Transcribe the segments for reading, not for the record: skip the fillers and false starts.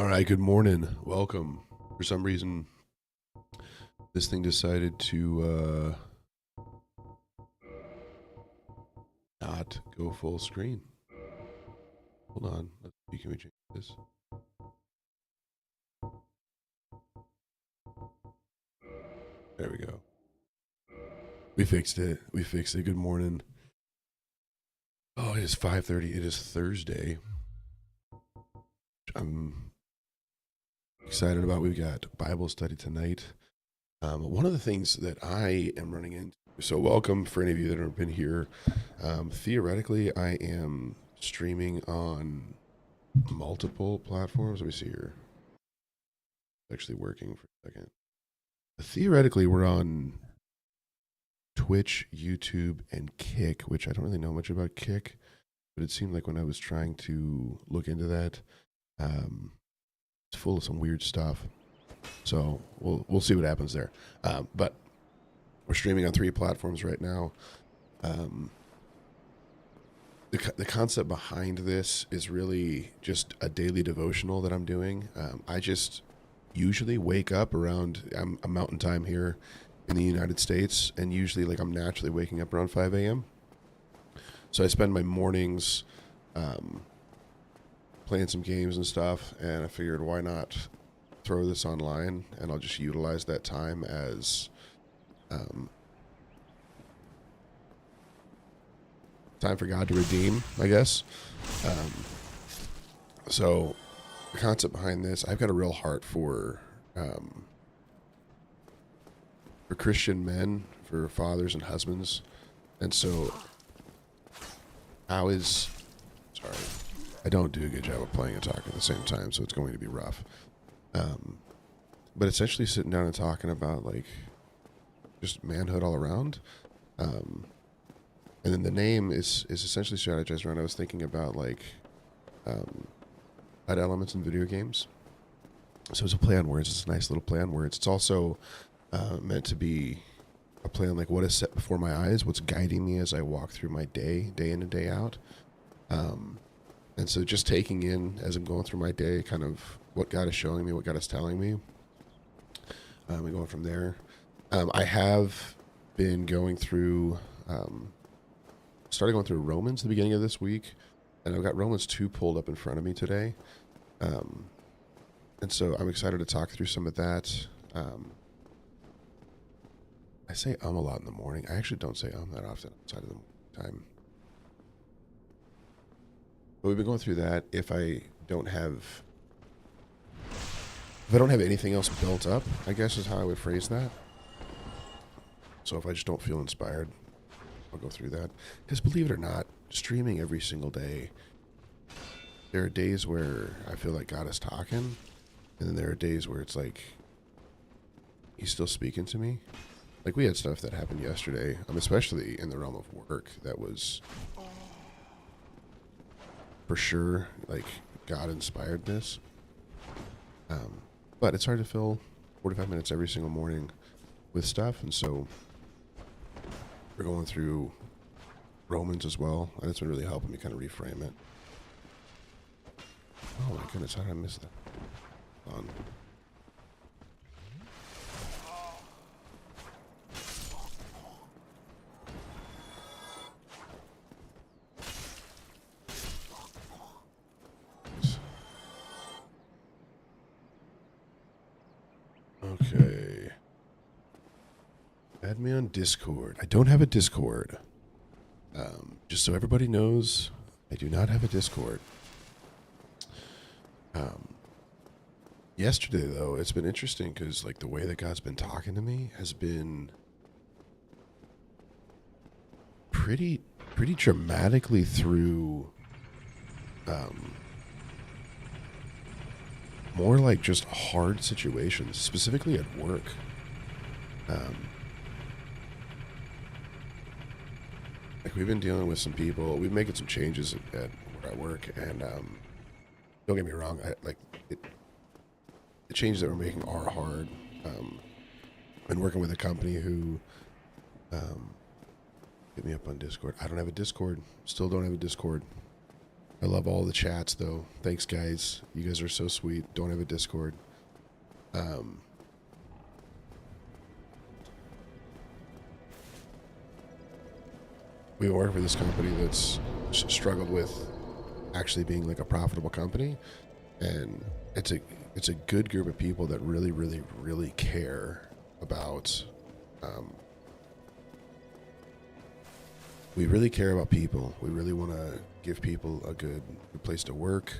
All right, good morning. Welcome. For some reason, this thing decided to not go full screen. Hold on. Let's see. Can we change this? There we go. We fixed it. We fixed it. Good morning. Oh, it is 5:30. It is Thursday. I'm excited about. We've got Bible study tonight. One of the things that I am running into. So, welcome for any of you that have been here. Theoretically, I am streaming on multiple platforms. Let me see here. It's actually working for a second. Theoretically, we're on Twitch, YouTube, and Kick, which I don't really know much about Kick, but it seemed like when I was trying to look into that, it's full of some weird stuff. So we'll see what happens there. But we're streaming on 3 platforms right now. The concept behind this is really just a daily devotional that I'm doing. I just usually wake up around a mountain time here in the United States, and usually like I'm naturally waking up around 5 a.m. So I spend my mornings playing some games and stuff, and I figured why not throw this online, and I'll just utilize that time as time for God to redeem, I guess. So the concept behind this, I've got a real heart for Christian men, for fathers and husbands, and so sorry, I don't do a good job of playing and talking at the same time, so it's going to be rough. But essentially sitting down and talking about like just manhood all around. And then the name is essentially strategized around. I was thinking about like bad elements in video games. So it's a play on words. It's a nice little play on words. It's also meant to be a play on like what is set before my eyes, what's guiding me as I walk through my day in and day out. And so just taking in as I'm going through my day, kind of what God is showing me, what God is telling me, and going from there. I have been going through, started going through Romans at the beginning of this week, and I've got Romans 2 pulled up in front of me today. And so I'm excited to talk through some of that. I say a lot in the morning. I actually don't say that often outside of the time. But we've been going through that. If I don't have anything else built up, I guess is how I would phrase that. So if I just don't feel inspired, I'll go through that. Because believe it or not, streaming every single day, there are days where I feel like God is talking, and then there are days where it's like He's still speaking to me. Like we had stuff that happened yesterday, especially in the realm of work, that was for sure like God inspired this. But it's hard to fill 45 minutes every single morning with stuff, and so we're going through Romans as well, and it's been really helping me kind of reframe it. Oh my goodness, how did I miss that? Hold on. Okay. Add me on Discord. I don't have a Discord. Just so everybody knows, I do not have a Discord. Yesterday, though, it's been interesting because, like, the way that God's been talking to me has been pretty dramatically through more like just hard situations, specifically at work. Like we've been dealing with some people. We've making some changes at where I work, and don't get me wrong. The changes that we're making are hard. Been working with a company who hit me up on Discord. I don't have a Discord. Still don't have a Discord. I love all the chats though. Thanks guys. You guys are so sweet. Don't have a Discord. Um, we work for this company that's struggled with actually being like a profitable company, and it's a good group of people that really, really, really care about. Um, we really care about people. We really want to give people a good place to work.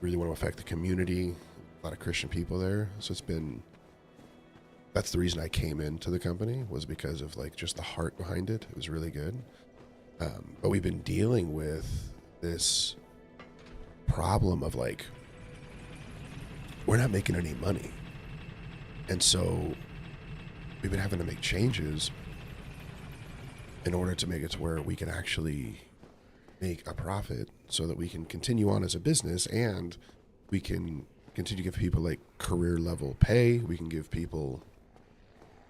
Really want to affect the community. A lot of Christian people there, so that's the reason I came into the company, was because of like just the heart behind it. It was really good. But we've been dealing with this problem of like, we're not making any money. And so we've been having to make changes in order to make it to where we can actually make a profit so that we can continue on as a business, and we can continue to give people like career level pay. We can give people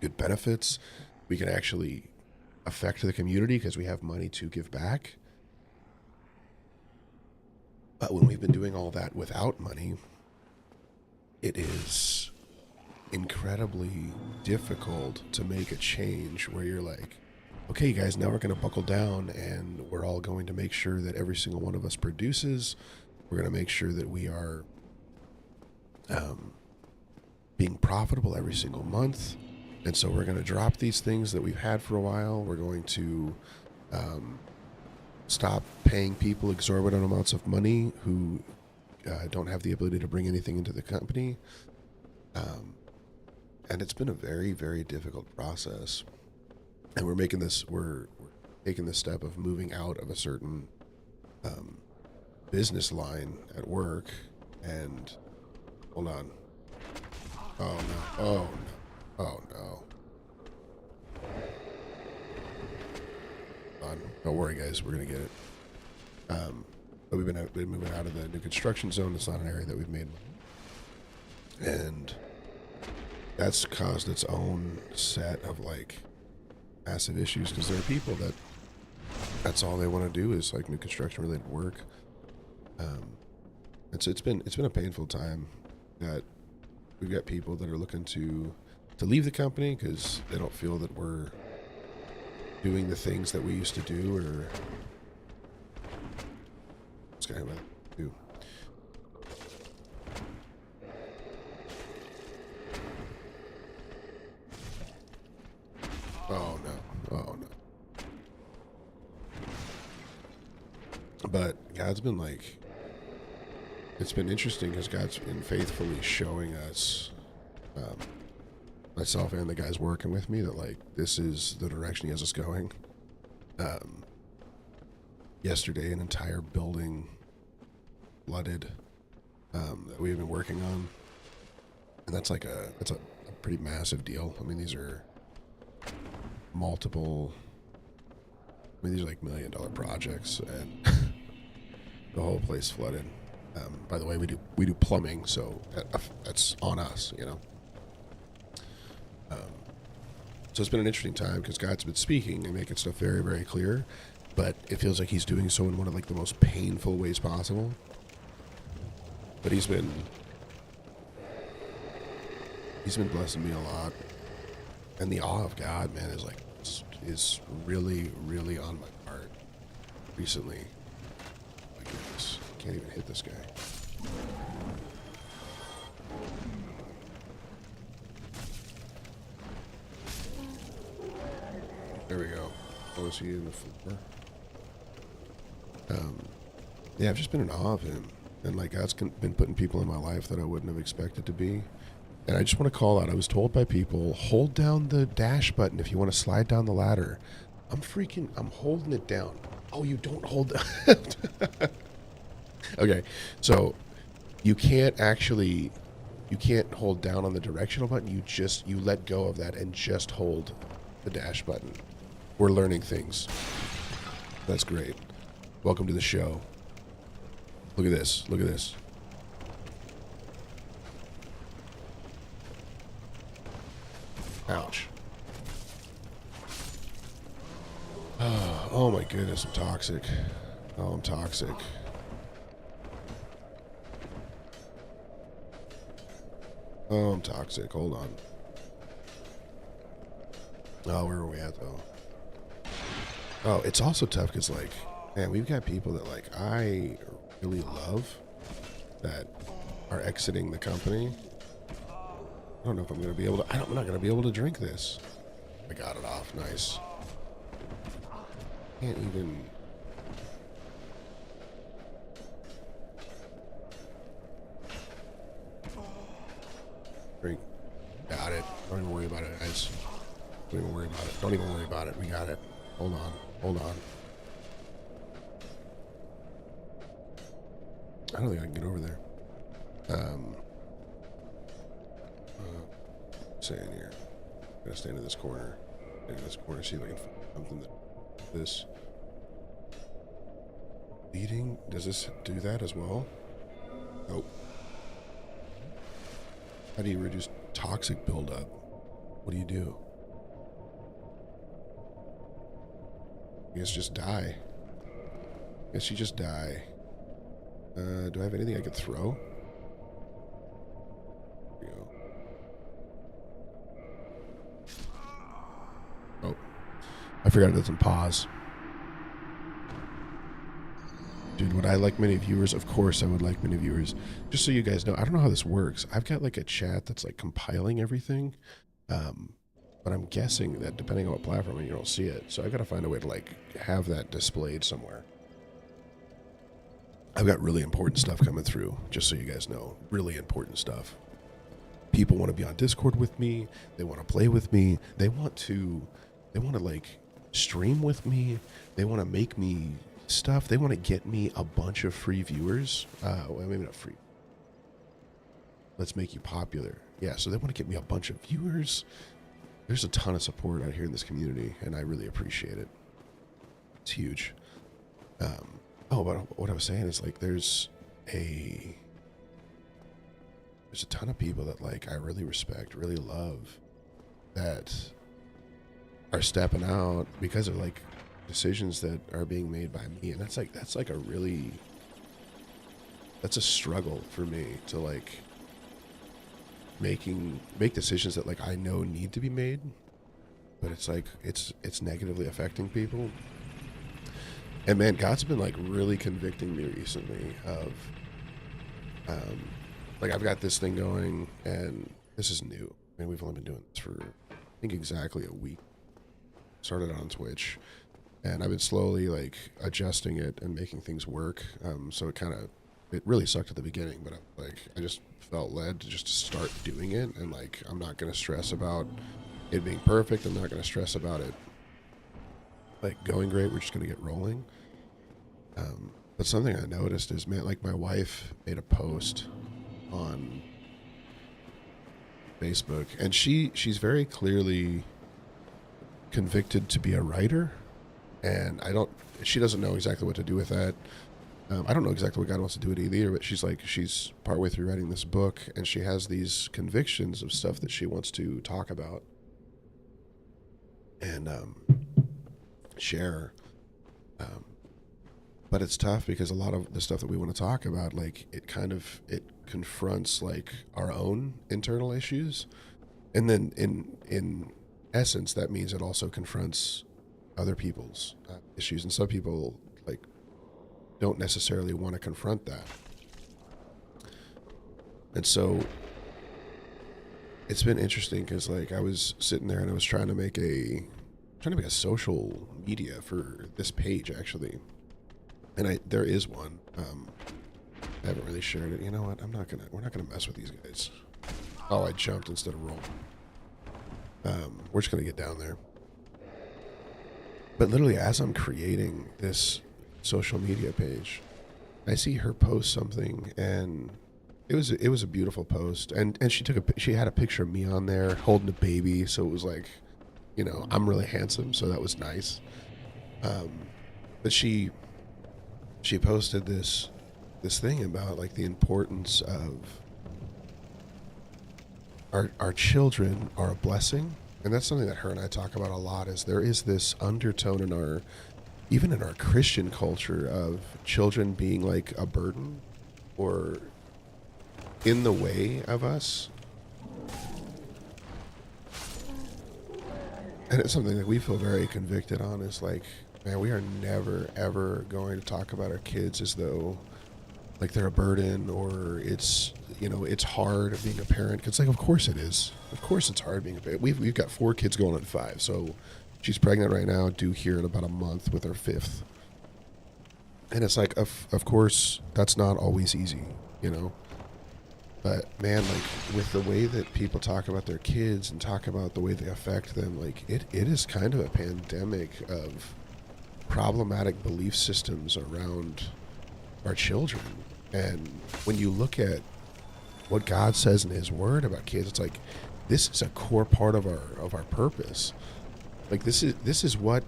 good benefits. We can actually affect the community because we have money to give back. But when we've been doing all that without money, it is incredibly difficult to make a change where you're like, okay, guys, now we're going to buckle down and we're all going to make sure that every single one of us produces. We're going to make sure that we are being profitable every single month. And so we're going to drop these things that we've had for a while. We're going to stop paying people exorbitant amounts of money who don't have the ability to bring anything into the company. And it's been a very, very difficult process. And we're taking the step of moving out of a certain business line at work. And hold on. Oh no. Oh no. Oh no. Hold on. Don't worry, guys. We're gonna get it. But we've been moving out of the new construction zone. It's not an area that we've made, and that's caused its own set of like massive issues, because there are people that's all they want to do is like new construction related work. And so it's been a painful time that we've got people that are looking to leave the company because they don't feel that we're doing the things that we used to do, or what's going to do. Oh no. Oh no. But God's been like, it's been interesting because God's been faithfully showing us, myself and the guys working with me, that like this is the direction he has us going. Yesterday, an entire building flooded that we have been working on, and that's a pretty massive deal. I mean, these are like $1 million projects, and the whole place flooded. By the way, we do plumbing, so that's on us, you know. So it's been an interesting time because God's been speaking and making stuff very, very clear, but it feels like he's doing so in one of like the most painful ways possible. But he's been blessing me a lot, and the awe of God, man, is really, really on my heart recently. My goodness, can't even hit this guy. There we go. Oh, is he in the floor? Yeah, I've just been in awe of him, and like God's been putting people in my life that I wouldn't have expected to be. And I just want to call out, I was told by people, hold down the dash button if you want to slide down the ladder. I'm holding it down. Oh, you don't hold that. Okay, so you can't hold down on the directional button. You let go of that and just hold the dash button. We're learning things. That's great. Welcome to the show. Look at this. Look at this. Ouch. Oh my goodness, I'm toxic. Oh, I'm toxic. Oh, I'm toxic. Hold on. Oh, where are we at though? Oh, it's also tough because like, man, we've got people that like I really love that are exiting the company. I don't know if I'm gonna be able to. I'm not gonna be able to drink this. I got it off. Nice. Can't even. Drink. Got it. Don't even worry about it, guys. Don't even worry about it. Don't even worry about it. We got it. Hold on. Hold on. I don't think I can get over there. Saying here. I'm gonna stand in this corner. Stand in this corner. See if I can find something that this. Eating? Does this do that as well? Nope. How do you reduce toxic buildup? What do you do? I guess just die. I guess you just die. Do I have anything I could throw? There we go. Oh. I forgot it doesn't pause. Dude, would I like many viewers? Of course I would like many viewers. Just so you guys know, I don't know how this works. I've got like a chat that's like compiling everything. But I'm guessing that depending on what platform, you don't see it. So I've got to find a way to like have that displayed somewhere. I've got really important stuff coming through, just so you guys know. Really important stuff. People want to be on Discord with me. They want to play with me. They want to like stream with me. They want to make me stuff. They want to get me a bunch of free viewers. Well, maybe not free. Let's make you popular. Yeah, so they want to get me a bunch of viewers. There's a ton of support out here in this community, and I really appreciate it. It's huge. But what I was saying is like there's a ton of people that like I really respect, really love, that are stepping out because of like decisions that are being made by me, and that's a struggle for me to like make decisions that like I know need to be made, but it's like it's negatively affecting people. And man, God's been like really convicting me recently of like I've got this thing going, and this is new. I mean, we've only been doing this for I think exactly a week. Started on Twitch, and I've been slowly like adjusting it and making things work. So it really sucked at the beginning, but I just felt led to just start doing it, and like I'm not gonna stress about it being perfect. I'm not gonna stress about it like going great. We're just gonna get rolling. But something I noticed is, man, like my wife made a post on Facebook, and she's very clearly convicted to be a writer, and she doesn't know exactly what to do with that. I don't know exactly what God wants to do with it either, but she's partway through writing this book, and she has these convictions of stuff that she wants to talk about and share. But it's tough because a lot of the stuff that we want to talk about, like it confronts like our own internal issues, and then in essence, that means it also confronts other people's issues, and some people like don't necessarily want to confront that. And so it's been interesting because like I was sitting there and I was trying to make a social media for this page actually, and there is one. I haven't really shared it. You know what? We're not gonna mess with these guys. Oh, I jumped instead of rolled. We're just gonna get down there. But literally, as I'm creating this social media page, I see her post something, and it was a beautiful post, and she had a picture of me on there holding a baby, so it was like, you know, I'm really handsome, so that was nice. But she posted this thing about like the importance of our children are a blessing, and that's something that her and I talk about a lot. Is there is this undertone in even in our Christian culture of children being like a burden or in the way of us, And it's something that we feel very convicted on is like, man, we are never, ever going to talk about our kids as though like they're a burden or it's hard being a parent. Cause like, of course it is. Of course it's hard being a parent. We've got 4 kids going on 5. So she's pregnant right now, due here in about a month with her 5th. And it's like, of course that's not always easy, you know? But man, like with the way that people talk about their kids and talk about the way they affect them, like it is kind of a pandemic of problematic belief systems around our children. And when you look at what God says in His Word about kids, it's like this is a core part of our purpose. Like this is what,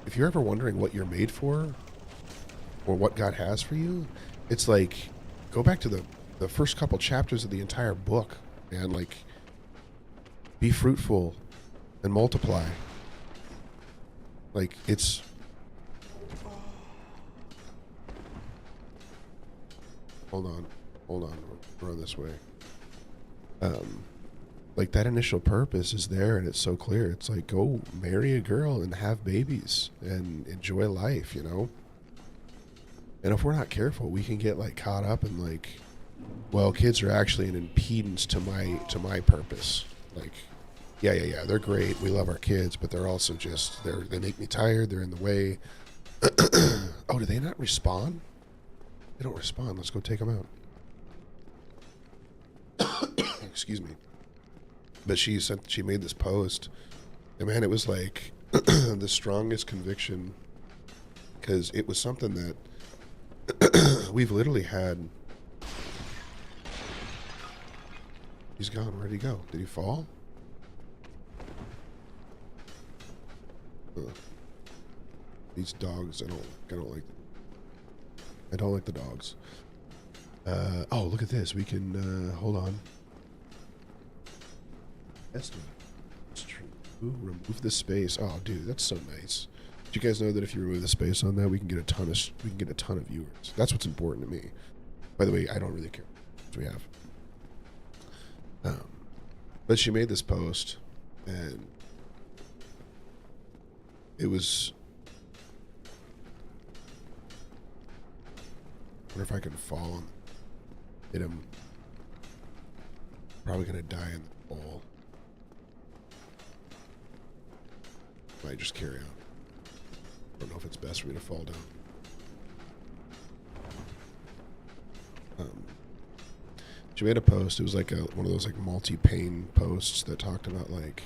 if you're ever wondering what you're made for or what God has for you, it's like go back to the first couple chapters of the entire book and like be fruitful and multiply. Like it's hold on, run this way. Um, like that initial purpose is there and it's so clear. It's like go marry a girl and have babies and enjoy life, you know? And if we're not careful, we can get like caught up in like, well, kids are actually an impedance to my purpose. Like, yeah, they're great. We love our kids, but they're also just they make me tired. They're in the way. Oh, do they not respond? They don't respond. Let's go take them out. Excuse me. But she made this post, and man, it was like the strongest conviction because it was something that we've literally had. He's gone. Where'd he go? Did he fall? These dogs, I don't like. I don't like the dogs. Oh, look at this. We can hold on. Let's remove the space. Oh, dude, that's so nice. Do you guys know that if you remove the space on that, we can get a ton of viewers. That's what's important to me. By the way, I don't really care what we have. But she made this post, and it was. I wonder if I can fall and hit him. Probably gonna die in the hole. Might just carry on. I don't know if it's best for me to fall down. She made a post. It was like one of those like multi-pane posts that talked about like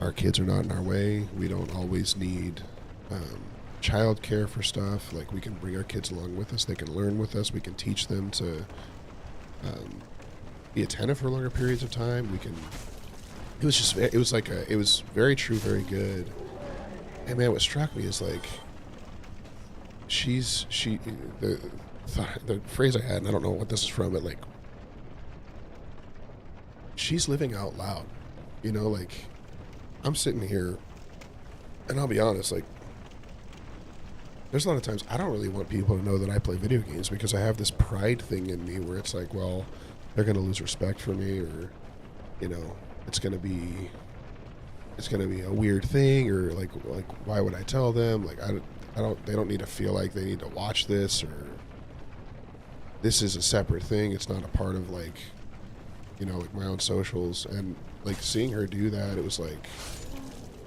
our kids are not in our way. We don't always need child care for stuff. Like we can bring our kids along with us. They can learn with us. We can teach them to be attentive for longer periods of time. We can. It was very true, very good. And man, what struck me is like the phrase I had, and I don't know what this is from, but like she's living out loud, you know, like I'm sitting here and I'll be honest, like there's a lot of times I don't really want people to know that I play video games because I have this pride thing in me where it's like, well, they're going to lose respect for me, or, you know, it's going to be a weird thing, or like why would I tell them? Like they don't need to feel like they need to watch this, or this is a separate thing. It's not a part of like, you know, like my own socials. And like seeing her do that, it was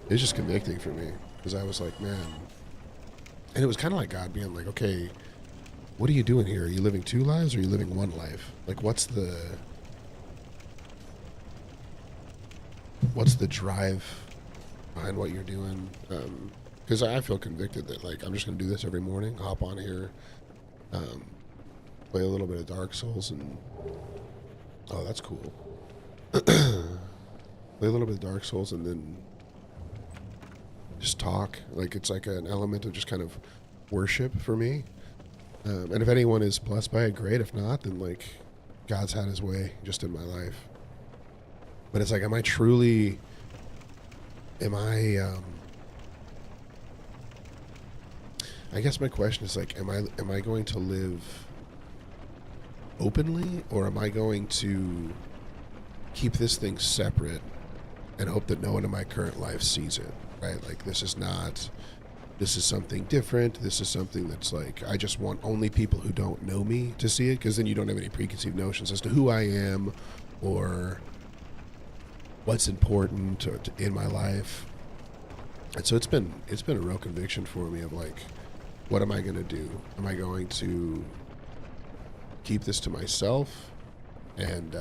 just convicting for me because I was like, man. And it was kind of like God being like, okay, what are you doing here? Are you living 2 lives or are you living 1 life? Like, what's the drive behind what you're doing? Because I feel convicted that like I'm just gonna do this every morning. Hop on here, play a little bit of Dark Souls, and oh, that's cool. Play a little bit of Dark Souls, and then just talk. Like it's like an element of just kind of worship for me. And if anyone is blessed by it, great. If not, then like God's had His way just in my life. But it's like, am I I guess my question is like, am I going to live openly, or am I going to keep this thing separate and hope that no one in my current life sees it, right? Like, this is something different. This is something that's like, I just want only people who don't know me to see it, because then you don't have any preconceived notions as to who I am or what's important in my life. And so it's been a real conviction for me of like, what am I going to do? Am I going to keep this to myself? And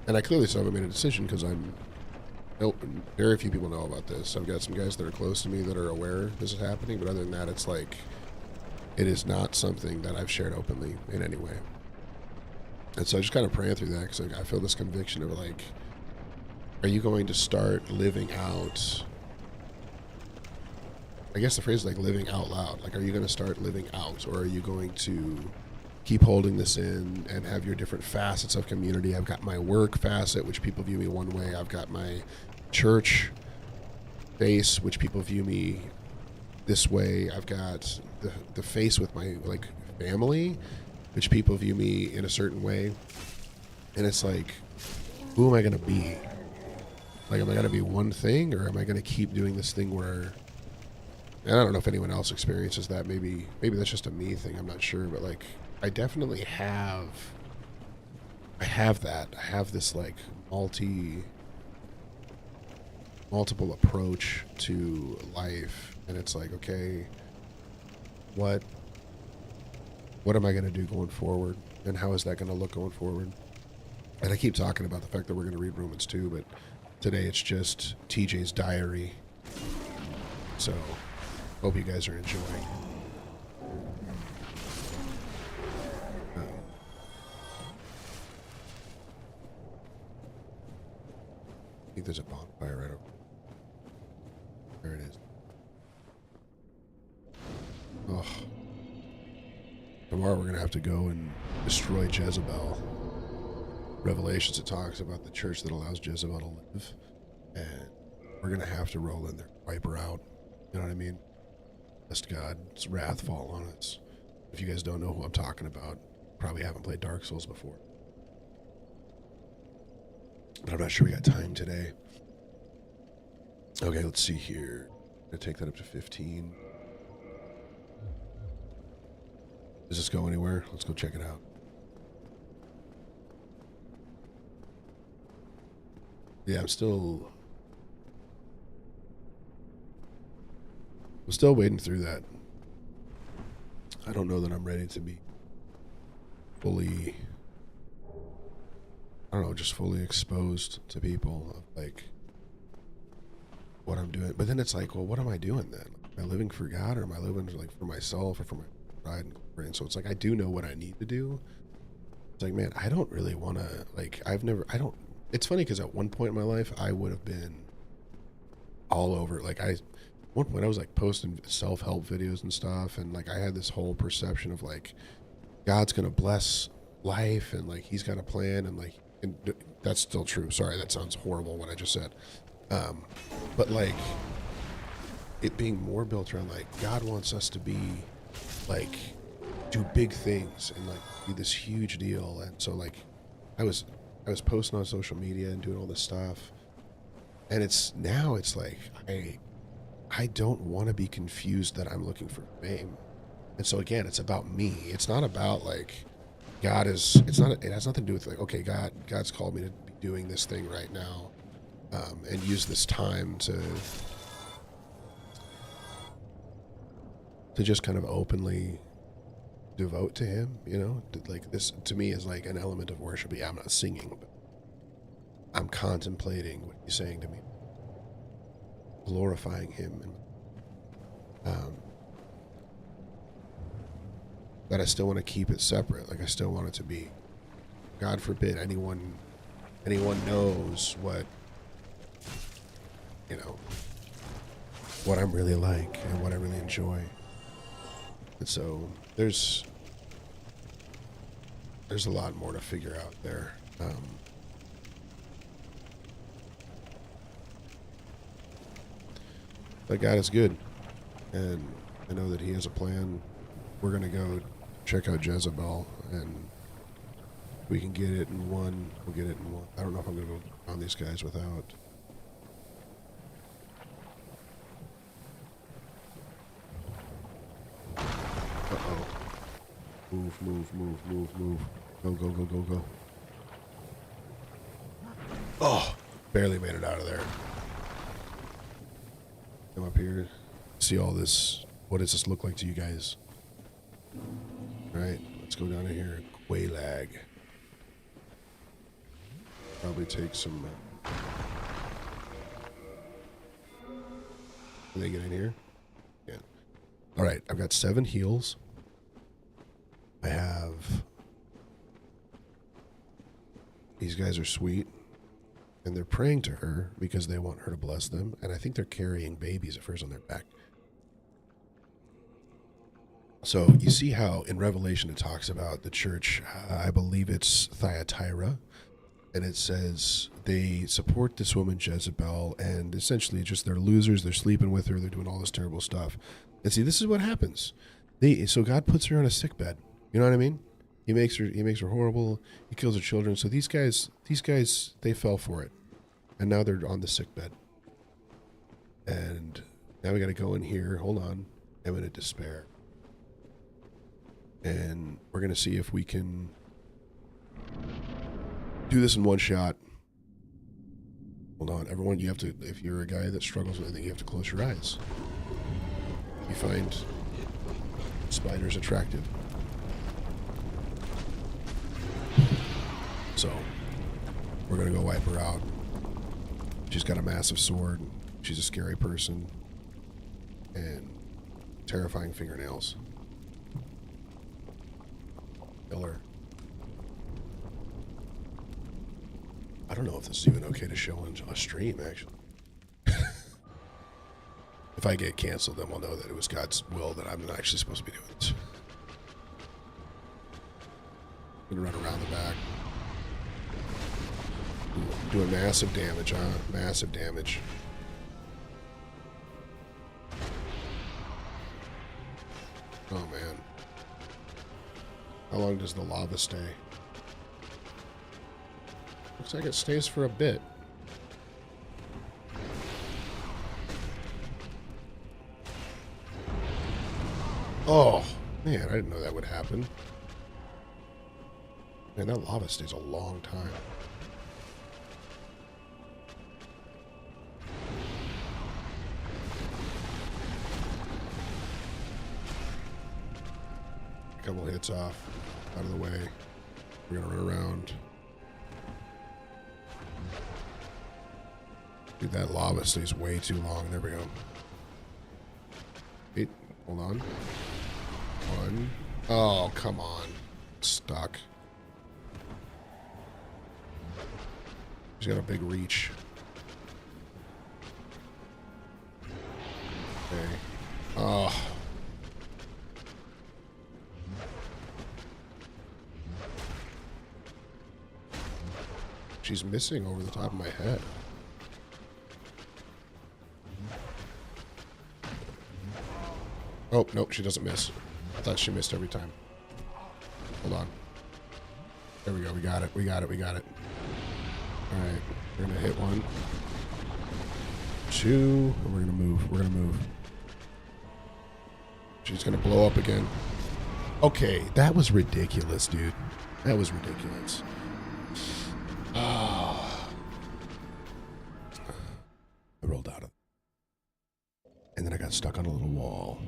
and I clearly still haven't made a decision, because very few people know about this. I've got some guys that are close to me that are aware this is happening, but other than that, it's like, it is not something that I've shared openly in any way. And so I just kind of praying through that, because I feel this conviction of like, are you going to start living out? I guess the phrase is like living out loud. Like, are you going to start living out, or are you going to keep holding this in and have your different facets of community? I've got my work facet, which people view me one way. I've got my church face, which people view me this way. I've got the face with my like family, which people view me in a certain way. And it's like, who am I going to be? Like, am I going to be one thing, or am I going to keep doing this thing where, and I don't know if anyone else experiences that. Maybe that's just a me thing. I'm not sure, but like, I definitely have that. I have this like multiple approach to life, and it's like, okay, what am I going to do going forward, and how is that going to look going forward? And I keep talking about the fact that we're going to read Romans 2, but today it's just TJ's diary. So hope you guys are enjoying. I think there's a bonfire right over there. It is. Oh. Tomorrow we're going to have to go and destroy Jezebel. Revelations, it talks about the church that allows Jezebel to live. And we're going to have to roll in there, wipe her out. You know what I mean? Lest God's wrath fall on us. If you guys don't know who I'm talking about, probably haven't played Dark Souls before. But I'm not sure we got time today. Okay, let's see here. I'm going to take that up to 15. Does this go anywhere? Let's go check it out. Yeah, I'm still waiting through that. I don't know that I'm ready to be fully, I don't know, just fully exposed to people of like what I'm doing. But then it's like, well, what am I doing then? Am I living for God, or am I living like for myself or for my pride and glory? And so it's like, I do know what I need to do. It's like, man, I don't really want to, like, it's funny because at one point in my life, I would have been all over. Like, at one point I was like posting self-help videos and stuff. And like, I had this whole perception of like, God's going to bless life and like, he's got a plan. And like, and that's still true. Sorry, that sounds horrible what I just said. But like, it being more built around like, God wants us to be like, do big things and like be this huge deal. And so like, I was posting on social media and doing all this stuff, and it's like I don't want to be confused that I'm looking for fame. And so again, it's about me. It's not about like it has nothing to do with like, okay, God's called me to be doing this thing right now, and use this time to just kind of openly devote to him, you know. Like, this to me is like an element of worship. Yeah, I'm not singing, but I'm contemplating what he's saying to me, glorifying him, and but I still want to keep it separate. Like, I still want it to be, God forbid anyone knows what, you know, what I'm really like and what I really enjoy. And so there's a lot more to figure out there. But God is good, and I know that he has a plan. We're going to go check out Jezebel, and we can get it in one. We'll get it in one. I don't know if I'm going to go on these guys without. Uh-oh. Move, move, move, move, move. Go, go, go, go, go. Oh, barely made it out of there. Come up here. See all this. What does this look like to you guys? All right, let's go down in here. Quaylag. Probably take some. Can they get in here? Yeah. All right, I've got 7 heals. I have. These guys are sweet. And they're praying to her because they want her to bless them. And I think they're carrying babies at first on their back. So you see how in Revelation it talks about the church, I believe it's Thyatira, and it says they support this woman Jezebel, and essentially just they're losers, they're sleeping with her, they're doing all this terrible stuff. And see, this is what happens. So God puts her on a sick bed. You know what I mean? He makes her horrible. He kills her children. So these guys, they fell for it, and now they're on the sick bed. And now we got to go in here. Hold on, imminent despair. And we're going to see if we can do this in one shot. Hold on, everyone, you have to, if you're a guy that struggles with anything, you have to close your eyes. You find spiders attractive. So, we're going to go wipe her out. She's got a massive sword. She's a scary person. And terrifying fingernails. Killer. I don't know if this is even okay to show on a stream, actually. If I get canceled, then we'll know that it was God's will that I'm not actually supposed to be doing this. I'm gonna run around the back. Doing massive damage, huh? Massive damage. Oh, man. How long does the lava stay? Looks like it stays for a bit. Oh, man, I didn't know that would happen. Man, that lava stays a long time. A couple hits off, out of the way. We're gonna run around. Dude, that lava stays way too long. There we go. Wait, hold on. 1. Oh, come on. Stuck. She's got a big reach. Okay. Oh. She's missing over the top of my head. Oh, nope, she doesn't miss. I thought she missed every time. Hold on. There we go, we got it, we got it, we got it. Alright, we're gonna hit 1. 2, and we're gonna move, we're gonna move. She's gonna blow up again. Okay, that was ridiculous, dude. That was ridiculous. Oh. I rolled out of it. And then I got stuck on a little wall.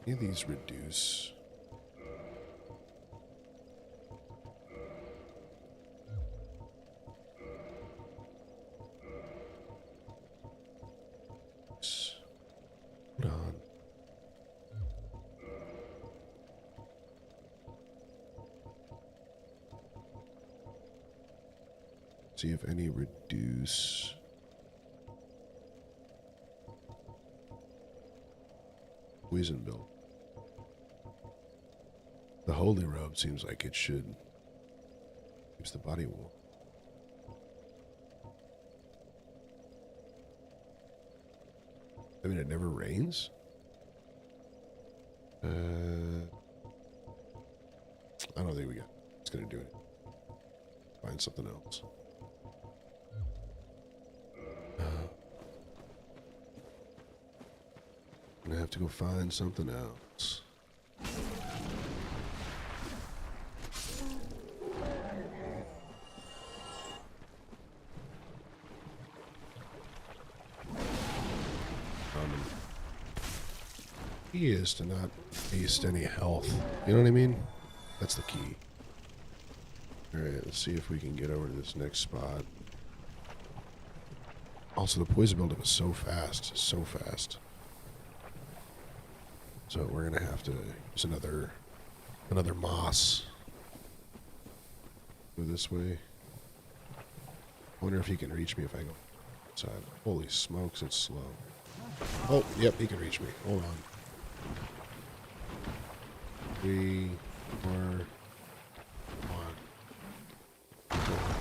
Any of these reduce? Hold on. See if any reduce. Poison bill. The holy robe seems like it should. Keeps the body warm. I mean, it never rains? I don't think we got. going to do it. Find something else. I'm going to have to go find something else. Key is to not waste any health. You know what I mean? That's the key. Alright, let's see if we can get over to this next spot. Also, the poison buildup is so fast. So fast. So we're going to have to use another moss. Go this way. I wonder if he can reach me if I go outside. Holy smokes, it's slow. Oh, yep, he can reach me. Hold on. 3, 4, 1.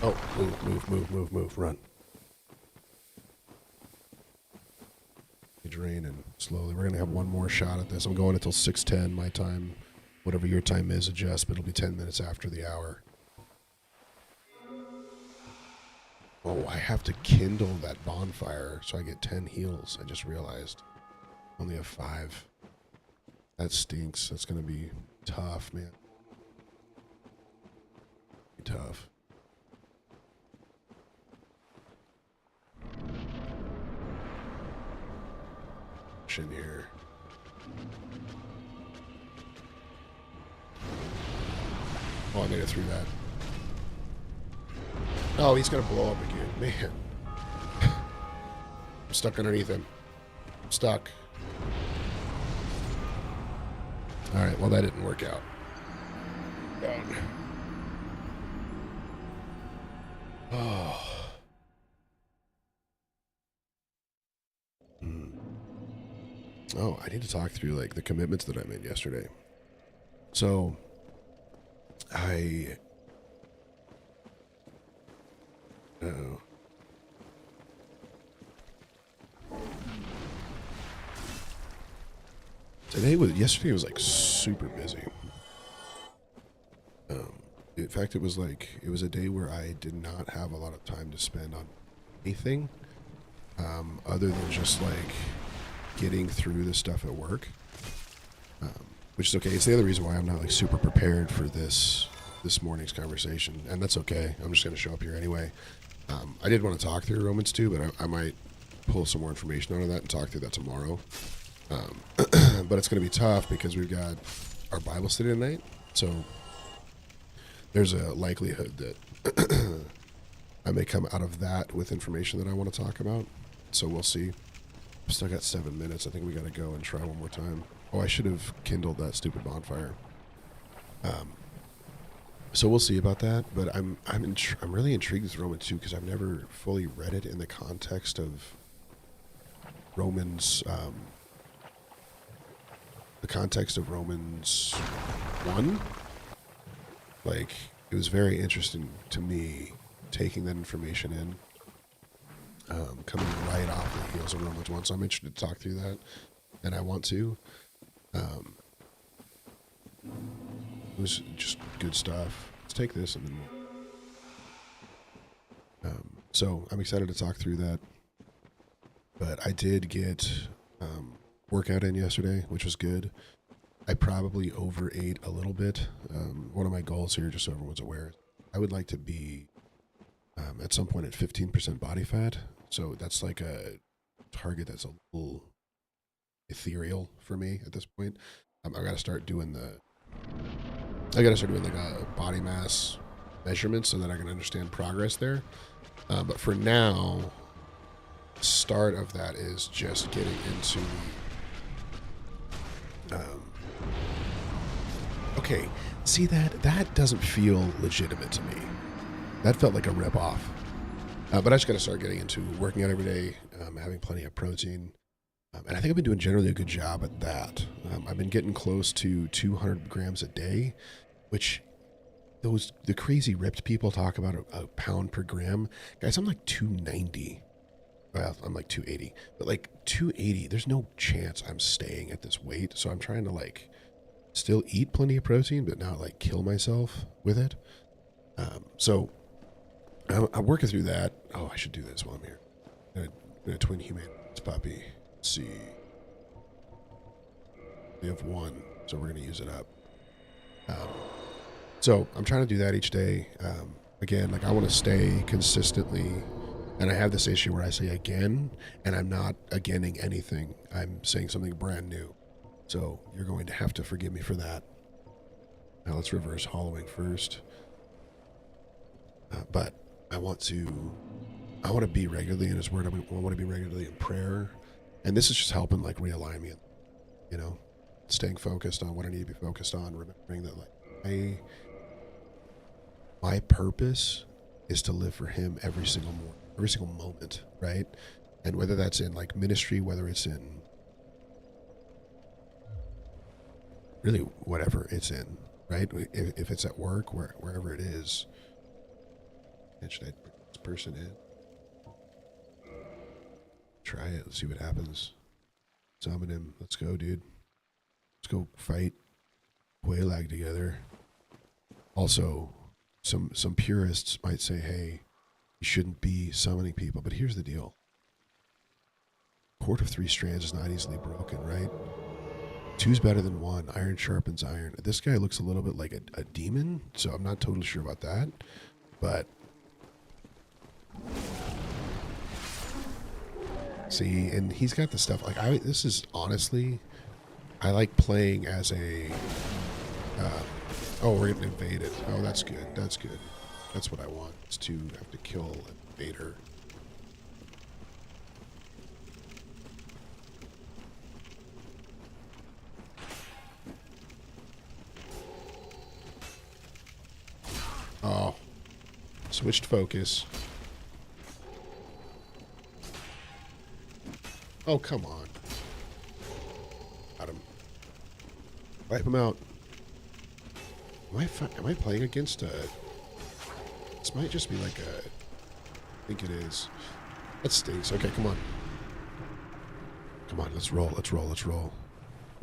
Oh, move, run. Draining slowly. We're going to have one more shot at this. I'm going until 6:10 my time. Whatever your time is, adjust, but it'll be 10 minutes after the hour. Oh, I have to kindle that bonfire so I get 10 heals. I just realized. I only have 5. That stinks. That's going to be tough, man. Be tough. In here. Oh, I made it through that. Oh, he's gonna blow up again. Man. I'm stuck underneath him. I'm stuck. Alright, well that didn't work out. Done. Oh. Oh, I need to talk through like the commitments that I made yesterday. So, yesterday was like super busy. In fact, it was a day where I did not have a lot of time to spend on anything, other than just like getting through the stuff at work, which is okay. It's the other reason why I'm not like super prepared for this morning's conversation, and that's okay. I'm just going to show up here anyway. I did want to talk through Romans 2, but I might pull some more information out of that and talk through that tomorrow. But it's going to be tough because we've got our Bible study tonight, so there's a likelihood that I may come out of that with information that I want to talk about. So we'll see. I've still got 7 minutes. I think we got to go and try one more time. Oh, I should have kindled that stupid bonfire. So we'll see about that. But I'm really intrigued with Romans 2 because I've never fully read it in the context of Romans. The context of Romans 1. Like, it was very interesting to me taking that information in. Coming right off the heels of Romans 1. So I'm interested to talk through that, and I want to. It was just good stuff. Let's take this and then we'll... So I'm excited to talk through that. But I did get workout in yesterday, which was good. I probably overate a little bit. One of my goals here, just so everyone's aware, I would like to be at some point at 15% body fat. So that's like a target that's a little ethereal for me at this point. I got to start doing like a body mass measurement so that I can understand progress there. But for now, the start of that is just getting into okay, see that doesn't feel legitimate to me. That felt like a rip-off. But I just got to start getting into working out every day, having plenty of protein. And I think I've been doing generally a good job at that. I've been getting close to 200 grams a day, which the crazy ripped people talk about a pound per gram. Guys, I'm like 290. Well, I'm like 280. But like 280, there's no chance I'm staying at this weight. So I'm trying to like still eat plenty of protein, but not like kill myself with it. So I'm working through that. Oh, I should do this while I'm here. I'm gonna twin human puppy. Let's see. We have one, so we're gonna use it up. Um, so I'm trying to do that each day. Again, like I want to stay consistently, and I have this issue where I say again, and I'm not againing anything. I'm saying something brand new. So you're going to have to forgive me for that. Now let's reverse hollowing first. But I want to be regularly in His Word. I want to be regularly in prayer, and this is just helping like realign me. You know, staying focused on what I need to be focused on. Remembering that like my purpose is to live for Him every single morning, every single moment, right? And whether that's in like ministry, whether it's in really whatever it's in, right? If it's at work, wherever it is. And should I bring this person in? Try it. Let's see what happens. Summon him. Let's go, dude. Let's go fight Quaalag together. Also, some purists might say, hey, you shouldn't be summoning people. But here's the deal. Cord of 3 strands is not easily broken, right? 2's better than 1. Iron sharpens iron. This guy looks a little bit like a demon, so I'm not totally sure about that. But see, and he's got the stuff like this is honestly, I like playing as a. Oh, we're getting invaded. Oh, that's good. That's good. That's what I want. Is to have to kill an invader. Oh, switched focus. Oh, come on. Got him. Wipe him out. Am I playing against a... This might just be like a... I think it is. That stinks. Okay, come on. Come on, let's roll, let's roll, let's roll.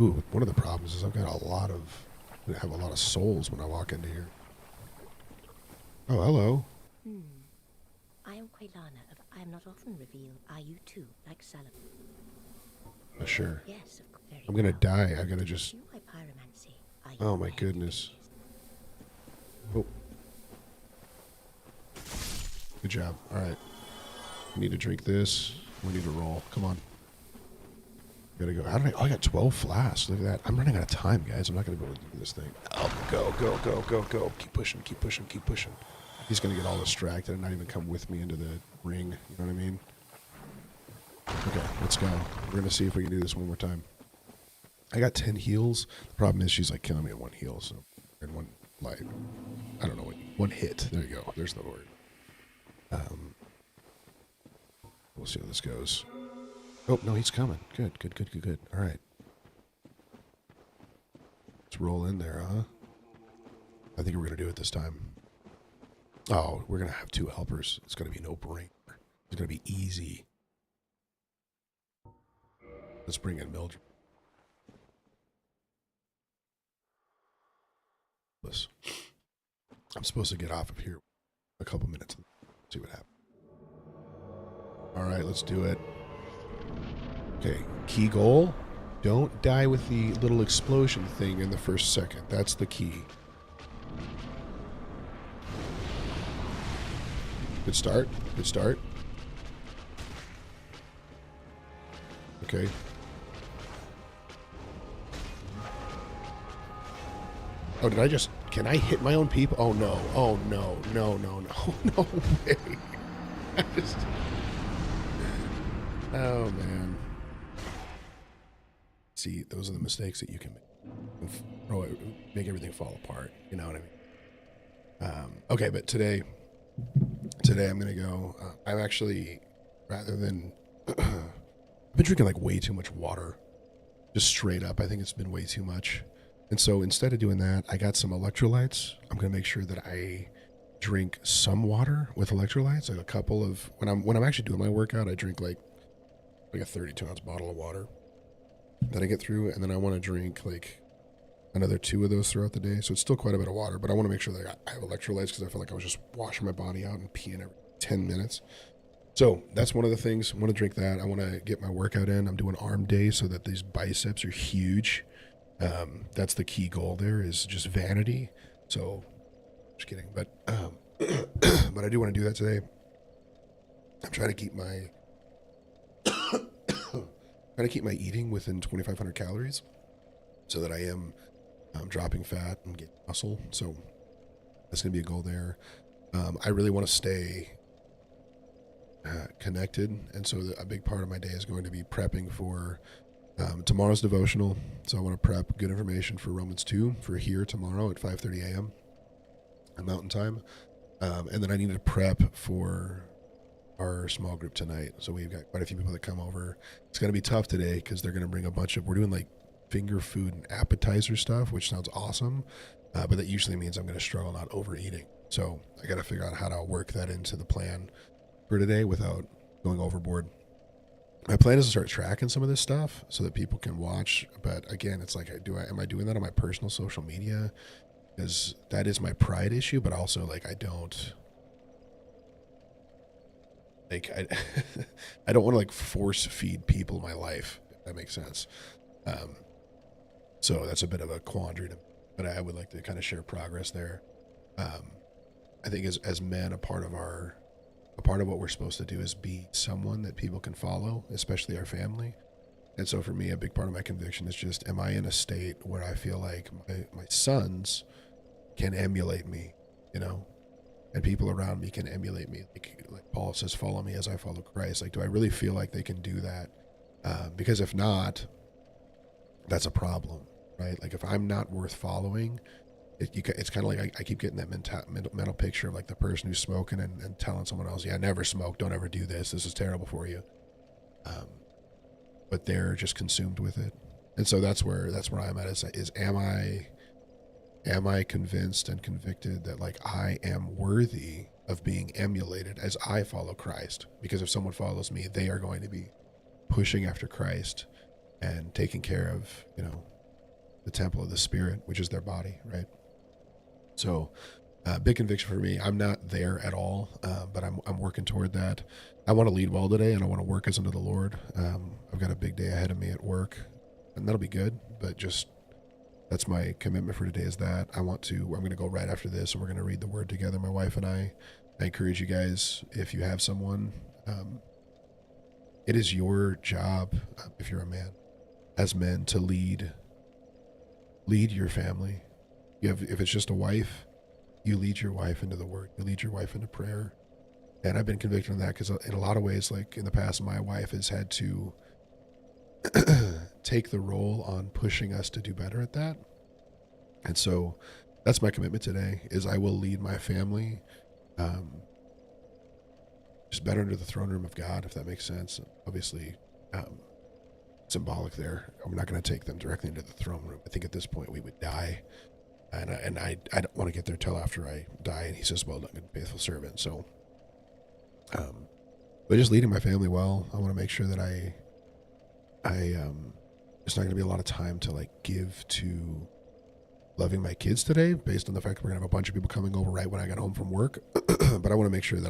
Ooh, one of the problems is I've got a lot of... I have a lot of souls when I walk into here. Oh, hello. I am Quailana of I Am Not Often Revealed. Are you too, like Salam? Sure. Yes, of course. I'm gonna die. I gotta just... You by pyromancy. Are you Oh my goodness. Oh. Good job. Alright. We need to drink this. We need to roll. Come on. Gotta go. How did I... Oh, I got 12 flasks. Look at that. I'm running out of time, guys. I'm not gonna be able to do this thing. Oh, go, go, go, go, go. Keep pushing, keep pushing, keep pushing. He's gonna get all distracted and not even come with me into the ring. You know what I mean? Okay, let's go. We're gonna see if we can do this one more time. I got 10 heals. The problem is she's like killing me in 1 heal, so in 1 life. I don't know what 1 hit. There you go. There's the word. We'll see how this goes. Oh no, he's coming. Good, good, good, good, good. All right. Let's roll in there, huh? I think we're gonna do it this time. Oh, we're gonna have 2 helpers. It's gonna be no brainer. It's gonna be easy. Let's bring in Mildred. I'm supposed to get off of here a couple minutes. See what happens. All right, let's do it. Okay, key goal. Don't die with the little explosion thing in the first second. That's the key. Good start. Good start. Okay. Oh, did I just... Can I hit my own people? Oh, no. Oh, no. No, no, no. No way. I just... Oh, man. See, those are the mistakes that you can make. Make everything fall apart. You know what I mean? Okay, but today I'm going to go... I'm actually, rather than... I've been drinking, like, way too much water. Just straight up. I think it's been way too much. And so instead of doing that, I got some electrolytes. I'm going to make sure that I drink some water with electrolytes, like a couple of... When I'm actually doing my workout, I drink like a 32-ounce bottle of water that I get through, and then I want to drink like another 2 of those throughout the day. So it's still quite a bit of water, but I want to make sure that I have electrolytes because I feel like I was just washing my body out and peeing every 10 minutes. So that's one of the things. I want to drink that. I want to get my workout in. I'm doing arm day so that these biceps are huge. That's the key goal there is just vanity. So just kidding. But I do want to do that today. I'm trying to keep my eating within 2,500 calories so that I am dropping fat and getting muscle. So that's going to be a goal there. I really want to stay connected, and so a big part of my day is going to be prepping for tomorrow's devotional. So I want to prep good information for Romans 2 for here tomorrow at 5:30 a.m. Mountain Time, and then I need to prep for our small group tonight. So we've got quite a few people that come over. It's going to be tough today because they're going to bring a bunch of. We're doing like finger food and appetizer stuff, which sounds awesome, but that usually means I'm going to struggle not overeating. So I got to figure out how to work that into the plan for today without going overboard. My plan is to start tracking some of this stuff so that people can watch. But again, it's like, am I doing that on my personal social media? Because that is my pride issue. But also, like, I don't like I don't want to like force feed people my life. If that makes sense. Um, so that's a bit of a quandary to me. But I would like to kind of share progress there. Um, I think as men, a part of what we're supposed to do is be someone that people can follow, especially our family. And so for me, a big part of my conviction is just, am I in a state where I feel like my sons can emulate me, you know, and people around me can emulate me. Like Paul says, follow me as I follow Christ. Like, do I really feel like they can do that? Because if not, that's a problem, right? Like if I'm not worth following, it's kind of like I keep getting that mental picture of like the person who's smoking and telling someone else, yeah, never smoke, don't ever do this, this is terrible for you. Um, but they're just consumed with it, and so that's where I'm at. Is am I convinced and convicted that like I am worthy of being emulated as I follow Christ? Because if someone follows me, they are going to be pushing after Christ and taking care of the temple of the Spirit, which is their body, right? So, big conviction for me. I'm not there at all, but I'm working toward that. I want to lead well today, and I want to work as unto the Lord. I've got a big day ahead of me at work, and that'll be good. But just that's my commitment for today. Is that I'm going to go right after this, and we're going to read the Word together. My wife and I. I encourage you guys, if you have someone, it is your job, if you're a man, as men, to lead your family. If it's just a wife, you lead your wife into the Word. You lead your wife into prayer. And I've been convicted of that because in a lot of ways, like in the past, my wife has had to take the role on pushing us to do better at that. And so that's my commitment today is I will lead my family just better into the throne room of God, if that makes sense. Obviously, symbolic there. I'm not going to take them directly into the throne room. I think at this point we would die. And I don't want to get there till after I die. And he says, well done, good faithful servant. So, but just leading my family well, I want to make sure that it's not going to be a lot of time to like give to loving my kids today based on the fact that we're going to have a bunch of people coming over right when I got home from work. But I want to make sure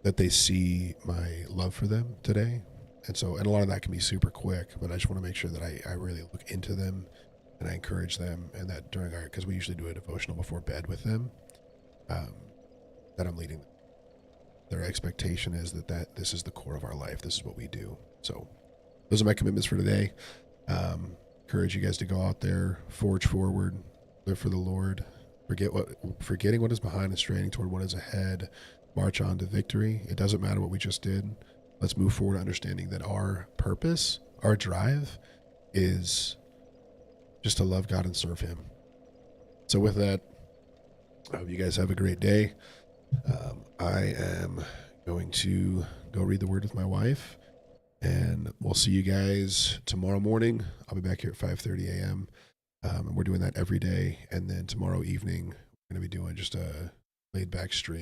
that they see my love for them today. And a lot of that can be super quick, but I just want to make sure that I really look into them and I encourage them, and that because we usually do a devotional before bed with them, that I'm leading them. Their expectation is that this is the core of our life. This is what we do. So those are my commitments for today. Encourage you guys to go out there, forge forward, live for the Lord, forgetting what is behind and straining toward what is ahead, march on to victory. It doesn't matter what we just did. Let's move forward understanding that our purpose, our drive is just to love God and serve Him. So with that, I hope you guys have a great day. I am going to go read the Word with my wife, and we'll see you guys tomorrow morning. I'll be back here at 5:30 a.m. And we're doing that every day. And then tomorrow evening, we're going to be doing just a laid back stream.